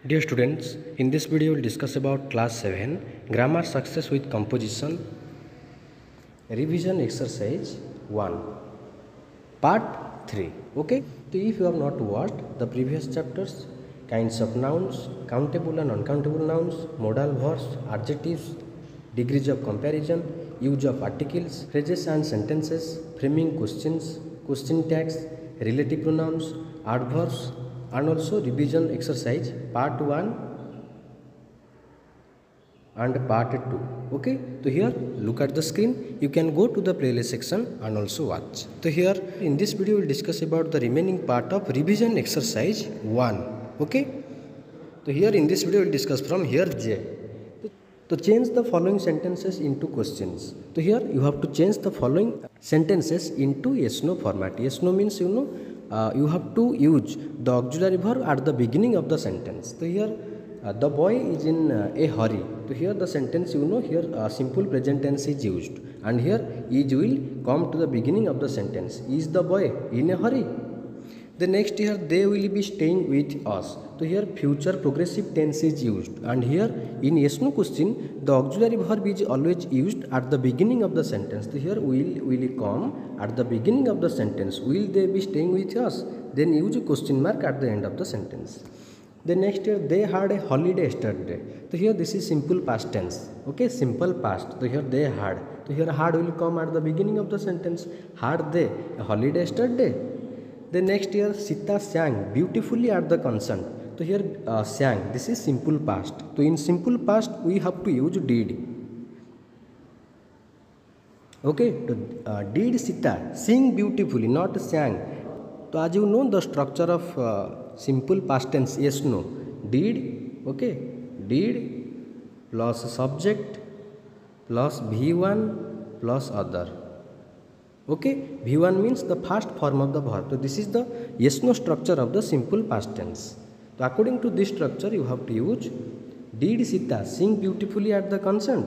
Dear students, in this video we will discuss about class 7 grammar success with composition revision exercise 1 part 3. Okay, so if you have not watched the previous chapters, kinds of nouns, countable and uncountable nouns, modal verbs, adjectives, degrees of comparison, use of articles, phrases and sentences, framing questions, question tags, relative pronouns, adverbs, and also revision exercise part 1 and part 2. Okay, so here look at the screen, you can go to the playlist section and also watch. So here in this video we will discuss about the remaining part of revision exercise 1. Okay, so here in this video we will discuss from here J. To change the following sentences into questions. So here you have to change the following sentences into yes/no format. Yes/no means you have to use the auxiliary verb at the beginning of the sentence. So here the boy is in a hurry. So here the sentence here simple present tense is used, and here is will come to the beginning of the sentence. Is the boy in a hurry? The next here they will be staying with us. So here future progressive tense is used, and here in yes no question the auxiliary verb is always used at the beginning of the sentence. So here will come at the beginning of the sentence. Will they be staying with us? Then use a question mark at the end of the sentence. The next here they had a holiday yesterday. So here this is simple past tense. Okay, simple past. So here they had. So here had will come at the beginning of the sentence. Had they a holiday yesterday? The next year Sita sang beautifully at the concert. So here sang, this is simple past. So in simple past we have to use did. Okay, so did Sita sing beautifully, not sang. So as you know the structure of simple past tense yes no. Did, okay, did plus subject plus V1 plus other. Okay, V1 means the first form of the verb. So this is the yes no structure of the simple past tense. So according to this structure you have to use did Sita sing beautifully at the concert.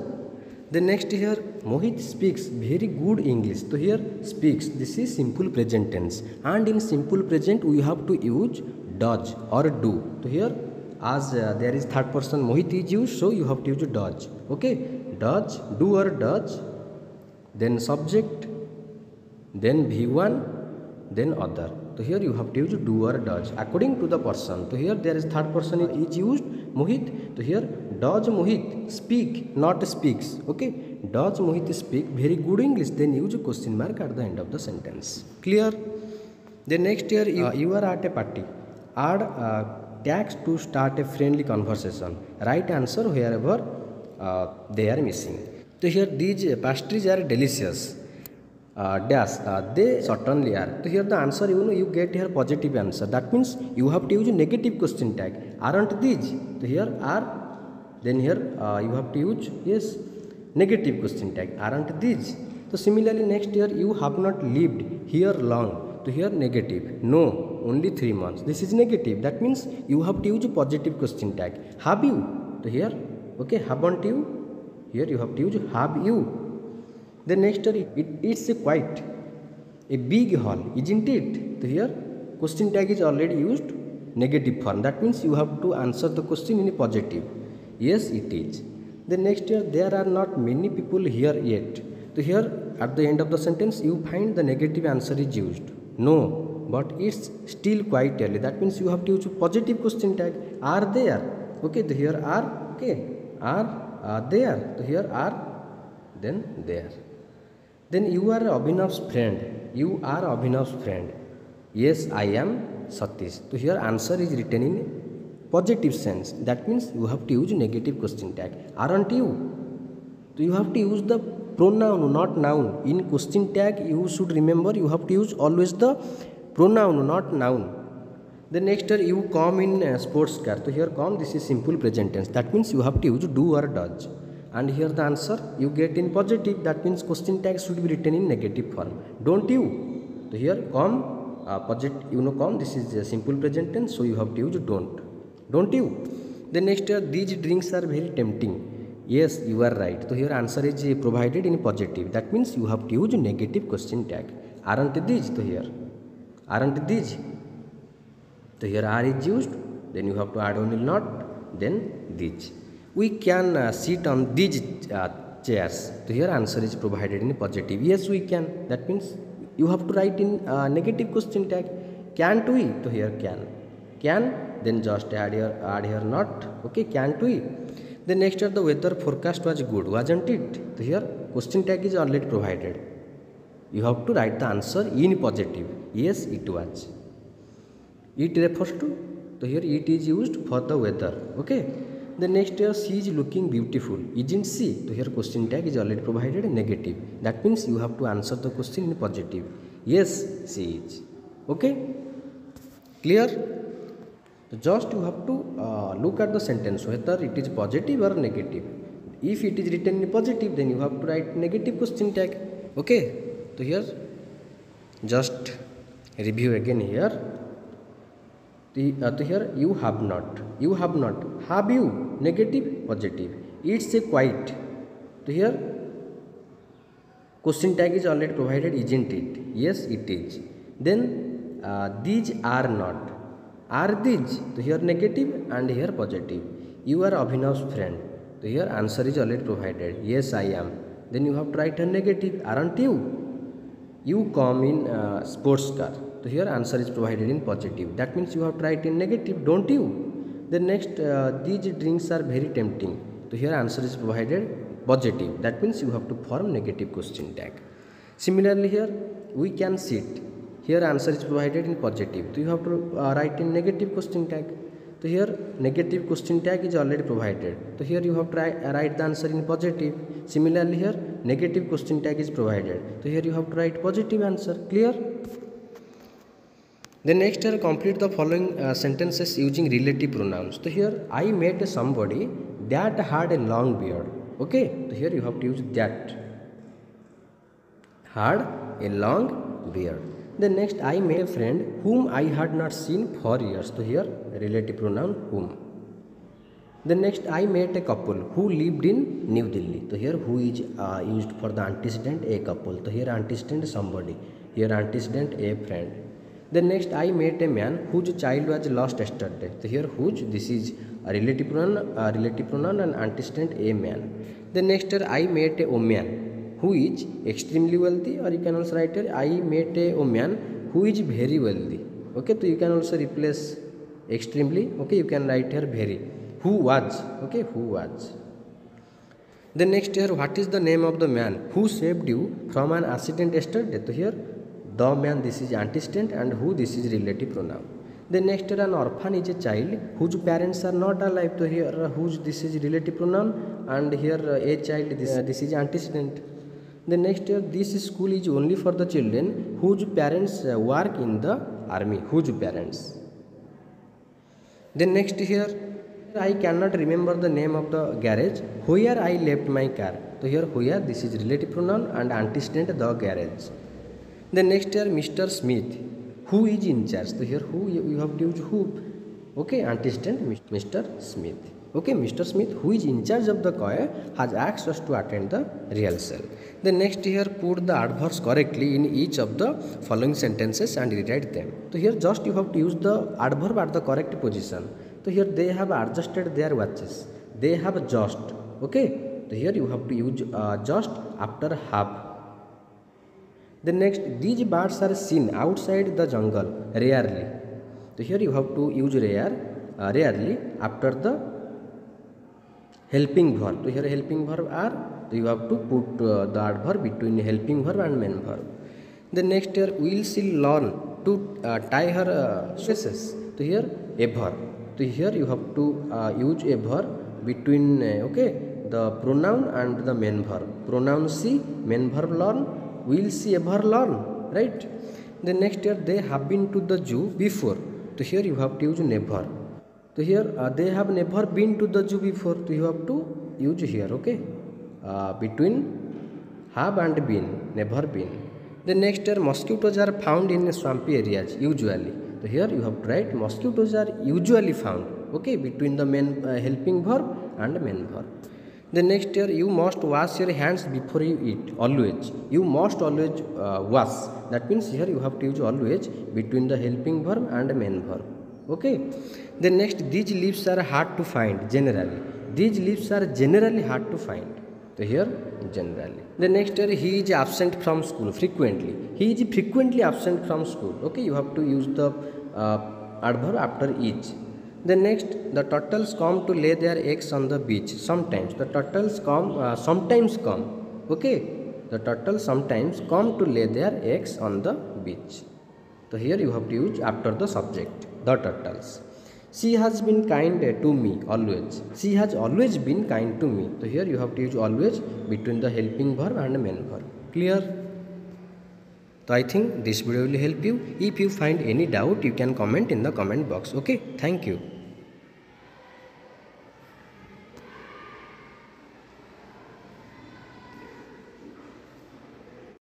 The next here Mohit speaks very good English. So here speaks, this is simple present tense, and in simple present we have to use does or do. So here as there is third person Mohit is used, so you have to use does. Okay, does, do or does, then subject, then V1, then other. So here you have to use do or does according to the person. So here there is third person is used Mohit. So here does Mohit speak, not speaks. Okay, does Mohit speak very good English? Then use a question mark at the end of the sentence. Clear? The next here you are at a party. Add tags to start a friendly conversation. Right answer wherever they are missing. So here these pastries are delicious. They certainly are. So here the answer you get here positive answer. That means you have to use a negative question tag. Aren't these? So here are, then here you have to use yes negative question tag. Aren't these? So similarly next here you have not lived here long. So here negative. No, only 3 months. This is negative. That means you have to use a positive question tag. Have you? So here okay, haven't you? Here you have to use have you. The next it's a quite a big hall, isn't it? So here question tag is already used negative form. That means you have to answer the question in a positive. Yes, it is. The next here there are not many people here yet. So here at the end of the sentence you find the negative answer is used. No, but it's still quite early. That means you have to use a positive question tag. Are there? Okay, so here are, okay, are there. So here are, then there. Then you are Abhinav's friend. You are Abhinav's friend. Yes, I am Satish. So here answer is written in positive sense. That means you have to use negative question tag. Aren't you? So you have to use the pronoun, not noun. In question tag you should remember you have to use always the pronoun, not noun. The next here you come in sports car. So here come, this is simple present tense. That means you have to use do or does. And here the answer you get in positive. That means question tag should be written in negative form. Don't you? So here come positive, come, this is a simple present tense, so you have to use don't you? The next here these drinks are very tempting. Yes, you are right. So here answer is provided in positive. That means you have to use negative question tag. Aren't these? So here aren't these? So here are is used, then you have to add only not. then these. We can sit on these chairs. So here answer is provided in positive. Yes, we can. That means you have to write in negative question tag. Can't we? So here can, then just add here not. Okay, can't we? Then next the weather forecast was good, wasn't it? So here question tag is already provided. You have to write the answer in positive. Yes, it was. It refers to, so here it is used for the weather. Okay. The next here, she is looking beautiful, isn't she? So here question tag is already provided negative. That means you have to answer the question in positive. Yes, she is. Okay. Clear? So just you have to look at the sentence whether it is positive or negative. If it is written in positive, then you have to write negative question tag. Okay. So here just review again here. So here you have not. Have you? Negative, positive. It's a quite. So here question tag is already provided, isn't it? Yes, it is. Then these are not. Are these? So here negative and here positive. You are Abhinav's friend. So here answer is already provided. Yes, I am. Then you have to write a negative. Aren't you? You come in sports car. So here answer is provided in positive. That means you have to write in negative, don't you? Then next, these drinks are very tempting. So here answer is provided positive. That means you have to form negative question tag. Similarly here, we can sit. Here answer is provided in positive. So you have to write in negative question tag. So here negative question tag is already provided. So here you have to write the answer in positive. Similarly here negative question tag is provided. So here you have to write positive answer. Clear? Then next here complete the following sentences using relative pronouns. So here I met somebody that had a long beard. Okay. So here you have to use that. Had a long beard. Then next I met a friend whom I had not seen for years. So here relative pronoun whom. Then next I met a couple who lived in New Delhi. So here who is used for the antecedent a couple. So here antecedent somebody. Here antecedent a friend. Then next I met a man whose child was lost yesterday. So here whose, this is a relative pronoun and antecedent a man. Then next here I met a woman who is extremely wealthy, or you can also write here I met a woman who is very wealthy. Okay, so you can also replace extremely. Okay, you can write here very. Who was. Okay, who was. Then next here, what is the name of the man who saved you from an accident yesterday? So here the man, this is antecedent, and who, this is relative pronoun. Then next here an orphan is a child whose parents are not alive. So here whose, this is relative pronoun, and here a child, this is antecedent. Then next here this school is only for the children whose parents work in the army. Whose parents. Then next here I cannot remember the name of the garage where I left my car. So here where, this is relative pronoun and antecedent the garage. Then next here Mr. Smith who is in charge. So here who, you have to use who. Okay, antecedent Mr. Smith. Okay, Mr. Smith who is in charge of the choir has asked us to attend the rehearsal. Then next here put the adverbs correctly in each of the following sentences and rewrite them. So here just you have to use the adverb at the correct position. So here they have adjusted their watches. They have just. Okay. So here you have to use just after have. Then next, these birds are seen outside the jungle rarely. So here you have to use rarely after the helping verb. So here helping verb are. So you have to put the adverb between helping verb and main verb. Then next here, will she learn to tie her shoelaces. So here a verb. So here you have to use a verb between the pronoun and the main verb. Pronoun she, main verb learn. Will she ever learn? Right? Then next here they have been to the zoo before. So here you have to use never. So here they have never been to the zoo before. So you have to use here. Okay. Between have and been, never been. Then next here mosquitoes are found in swampy areas usually. So here you have to write mosquitoes are usually found. Okay, between the main helping verb and main verb. Then next here you must wash your hands before you eat. Always. You must always wash. That means here you have to use always between the helping verb and main verb. Okay, then next, these leaves are hard to find generally. These leaves are generally hard to find. So here generally. The next here, he is absent from school frequently. He is frequently absent from school. Okay, you have to use the adverb after each. Then next, the turtles come to lay their eggs on the beach. Sometimes the turtles sometimes come. Okay, the turtles sometimes come to lay their eggs on the beach. So here you have to use after the subject, the turtles. She has been kind to me always. She has always been kind to me. So here you have to use always between the helping verb and the main verb. Clear? So I think this video will help you. If you find any doubt, you can comment in the comment box. Okay, thank you.